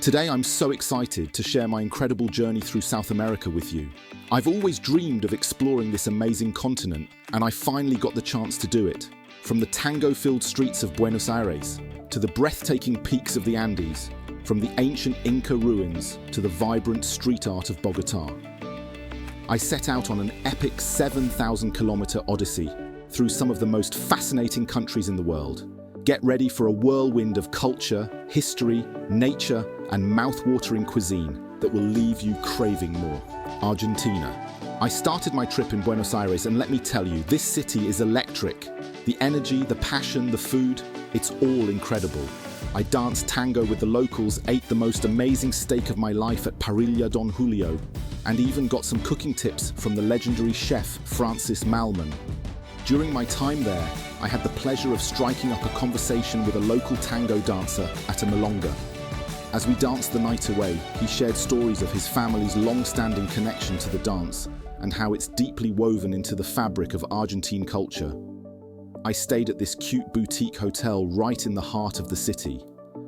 Today I'm so excited to share my incredible journey through South America with you. I've always dreamed of exploring this amazing continent, and I finally got the chance to do it. From the tango-filled streets of Buenos Aires, to the breathtaking peaks of the Andes, from the ancient Inca ruins to the vibrant street art of Bogotá. I set out on an epic 7,000-kilometer odyssey through some of the most fascinating countries in the world. Get ready for a whirlwind of culture, history, nature, and mouth-watering cuisine that will leave you craving more. Argentina. I started my trip in Buenos Aires, and let me tell you, this city is electric. The energy, the passion, the food, it's all incredible. I danced tango with the locals, ate the most amazing steak of my life at Parrilla Don Julio, and even got some cooking tips from the legendary chef Francis Malman. During my time there, I had the pleasure of striking up a conversation with a local tango dancer at a milonga. As we danced the night away, he shared stories of his family's long-standing connection to the dance and how it's deeply woven into the fabric of Argentine culture. I stayed at this cute boutique hotel right in the heart of the city,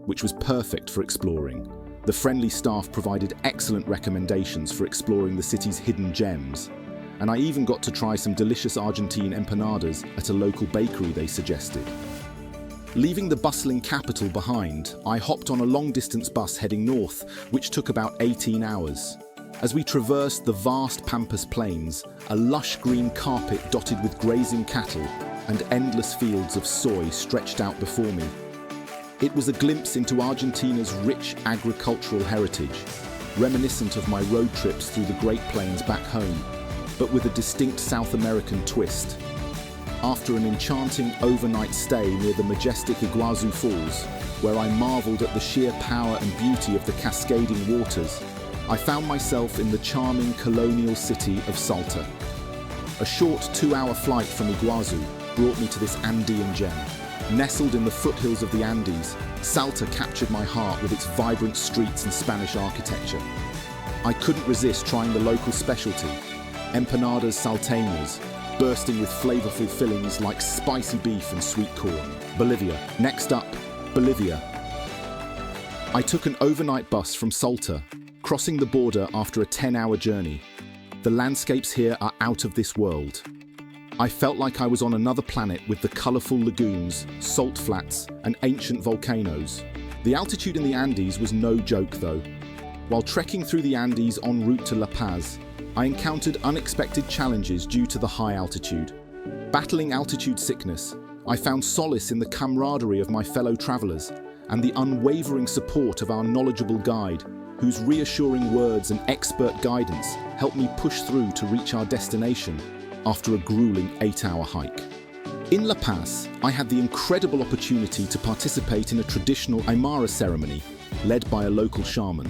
which was perfect for exploring. The friendly staff provided excellent recommendations for exploring the city's hidden gems, and I even got to try some delicious Argentine empanadas at a local bakery they suggested. Leaving the bustling capital behind, I hopped on a long-distance bus heading north, which took about 18 hours. As we traversed the vast Pampas plains, a lush green carpet dotted with grazing cattle and endless fields of soy stretched out before me. It was a glimpse into Argentina's rich agricultural heritage, reminiscent of my road trips through the Great Plains back home, but with a distinct South American twist. After an enchanting overnight stay near the majestic Iguazu Falls, where I marveled at the sheer power and beauty of the cascading waters, I found myself in the charming colonial city of Salta. A short 2-hour flight from Iguazu brought me to this Andean gem. Nestled in the foothills of the Andes, Salta captured my heart with its vibrant streets and Spanish architecture. I couldn't resist trying the local specialty, empanadas salteñas, bursting with flavorful fillings like spicy beef and sweet corn. Bolivia. Next up, Bolivia. I took an overnight bus from Salta, crossing the border after a 10-hour journey. The landscapes here are out of this world. I felt like I was on another planet with the colorful lagoons, salt flats, and ancient volcanoes. The altitude in the Andes was no joke though. While trekking through the Andes en route to La Paz, I encountered unexpected challenges due to the high altitude. Battling altitude sickness, I found solace in the camaraderie of my fellow travelers and the unwavering support of our knowledgeable guide, whose reassuring words and expert guidance helped me push through to reach our destination after a grueling 8-hour hike. In La Paz, I had the incredible opportunity to participate in a traditional Aymara ceremony led by a local shaman.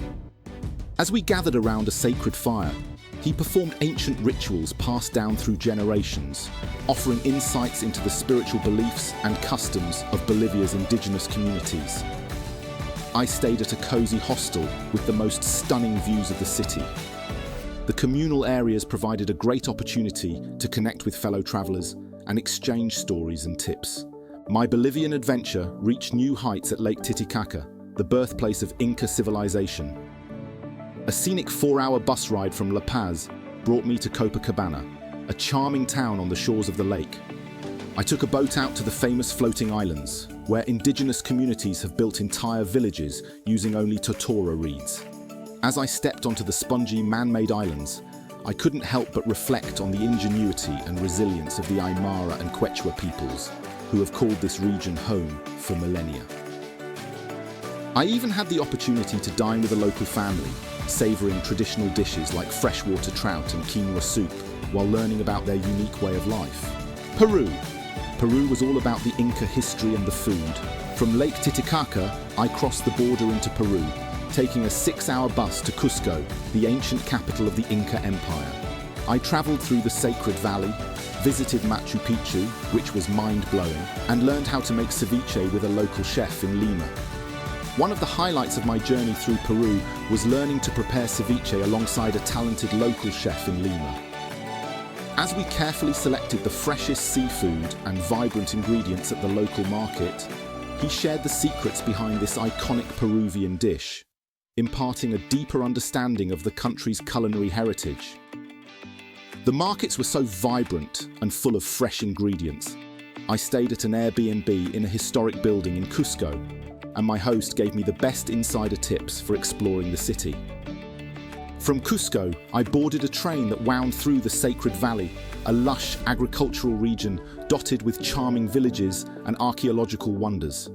As we gathered around a sacred fire, he performed ancient rituals passed down through generations, offering insights into the spiritual beliefs and customs of Bolivia's indigenous communities. I stayed at a cozy hostel with the most stunning views of the city. The communal areas provided a great opportunity to connect with fellow travelers and exchange stories and tips. My Bolivian adventure reached new heights at Lake Titicaca, the birthplace of Inca civilization. A scenic 4-hour bus ride from La Paz brought me to Copacabana, a charming town on the shores of the lake. I took a boat out to the famous floating islands, where indigenous communities have built entire villages using only totora reeds. As I stepped onto the spongy man-made islands, I couldn't help but reflect on the ingenuity and resilience of the Aymara and Quechua peoples, who have called this region home for millennia. I even had the opportunity to dine with a local family, savouring traditional dishes like freshwater trout and quinoa soup, while learning about their unique way of life. Peru. Peru was all about the Inca history and the food. From Lake Titicaca, I crossed the border into Peru, taking a 6-hour bus to Cusco, the ancient capital of the Inca Empire. I travelled through the Sacred Valley, visited Machu Picchu, which was mind-blowing, and learned how to make ceviche with a local chef in Lima. One of the highlights of my journey through Peru was learning to prepare ceviche alongside a talented local chef in Lima. As we carefully selected the freshest seafood and vibrant ingredients at the local market, he shared the secrets behind this iconic Peruvian dish. imparting a deeper understanding of the country's culinary heritage. The markets were so vibrant and full of fresh ingredients. I stayed at an Airbnb in a historic building in Cusco, and my host gave me the best insider tips for exploring the city. From Cusco, I boarded a train that wound through the Sacred Valley, a lush agricultural region dotted with charming villages and archaeological wonders.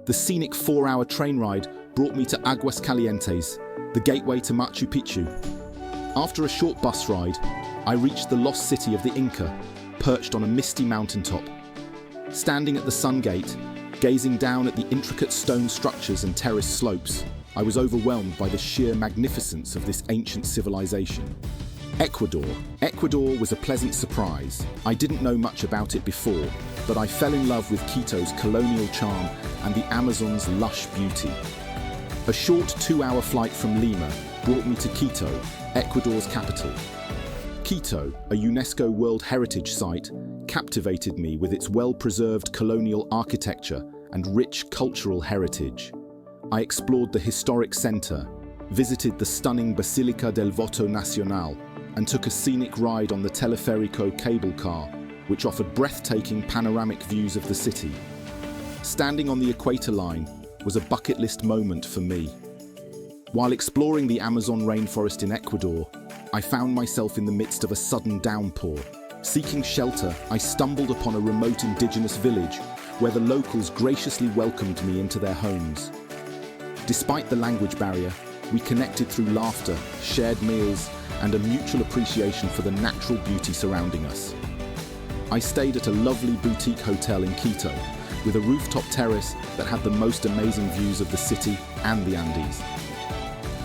The scenic 4-hour train ride brought me to Aguascalientes, the gateway to Machu Picchu. After a short bus ride, I reached the lost city of the Inca, perched on a misty mountaintop. Standing at the Sun Gate, gazing down at the intricate stone structures and terraced slopes, I was overwhelmed by the sheer magnificence of this ancient civilization. Ecuador. Ecuador was a pleasant surprise. I didn't know much about it before, but I fell in love with Quito's colonial charm and the Amazon's lush beauty. A short 2-hour flight from Lima brought me to Quito, Ecuador's capital. Quito, a UNESCO World Heritage Site, captivated me with its well-preserved colonial architecture and rich cultural heritage. I explored the historic center, visited the stunning Basilica del Voto Nacional, and took a scenic ride on the Teleférico cable car, which offered breathtaking panoramic views of the city. Standing on the equator line was a bucket list moment for me. While exploring the Amazon rainforest in Ecuador, I found myself in the midst of a sudden downpour. Seeking shelter, I stumbled upon a remote indigenous village where the locals graciously welcomed me into their homes. Despite the language barrier, we connected through laughter, shared meals, and a mutual appreciation for the natural beauty surrounding us. I stayed at a lovely boutique hotel in Quito, with a rooftop terrace that had the most amazing views of the city and the Andes.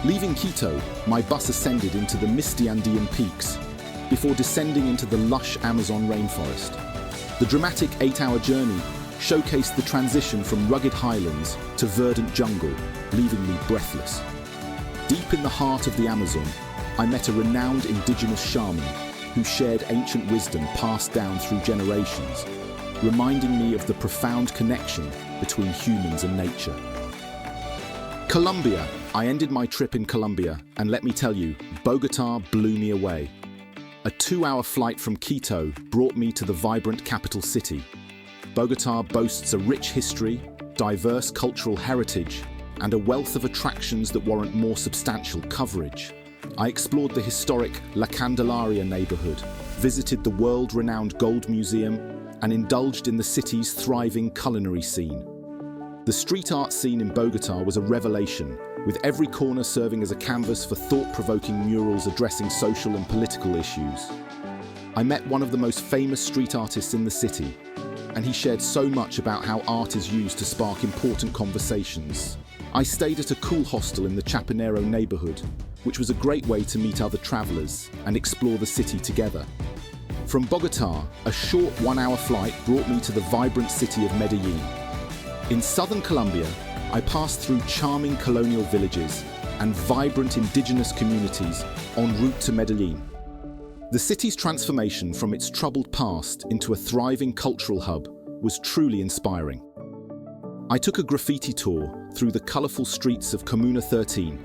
Leaving Quito, my bus ascended into the misty Andean peaks, before descending into the lush Amazon rainforest. The dramatic 8-hour journey showcased the transition from rugged highlands to verdant jungle, leaving me breathless. Deep in the heart of the Amazon, I met a renowned indigenous shaman who shared ancient wisdom passed down through generations, reminding me of the profound connection between humans and nature. Colombia. I ended my trip in Colombia, and let me tell you, Bogotá blew me away. A 2-hour flight from Quito brought me to the vibrant capital city. Bogotá boasts a rich history, diverse cultural heritage, and a wealth of attractions that warrant more substantial coverage. I explored the historic La Candelaria neighborhood, visited the world-renowned Gold Museum, and indulged in the city's thriving culinary scene. The street art scene in Bogotá was a revelation, with every corner serving as a canvas for thought-provoking murals addressing social and political issues. I met one of the most famous street artists in the city, and he shared so much about how art is used to spark important conversations. I stayed at a cool hostel in the Chapinero neighborhood, which was a great way to meet other travelers and explore the city together. From Bogotá, a short 1-hour flight brought me to the vibrant city of Medellin. In southern Colombia, I passed through charming colonial villages and vibrant indigenous communities en route to Medellin. The city's transformation from its troubled past into a thriving cultural hub was truly inspiring. I took a graffiti tour through the colourful streets of Comuna 13,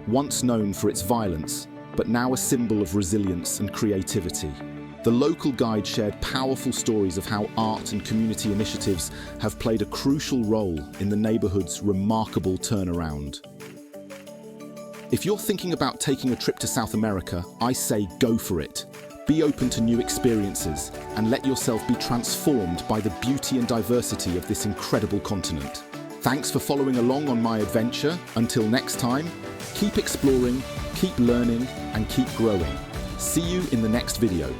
once known for its violence, but now a symbol of resilience and creativity. The local guide shared powerful stories of how art and community initiatives have played a crucial role in the neighbourhood's remarkable turnaround. If you're thinking about taking a trip to South America, I say go for it. Be open to new experiences and let yourself be transformed by the beauty and diversity of this incredible continent. Thanks for following along on my adventure. Until next time, keep exploring, keep learning, and keep growing. See you in the next video.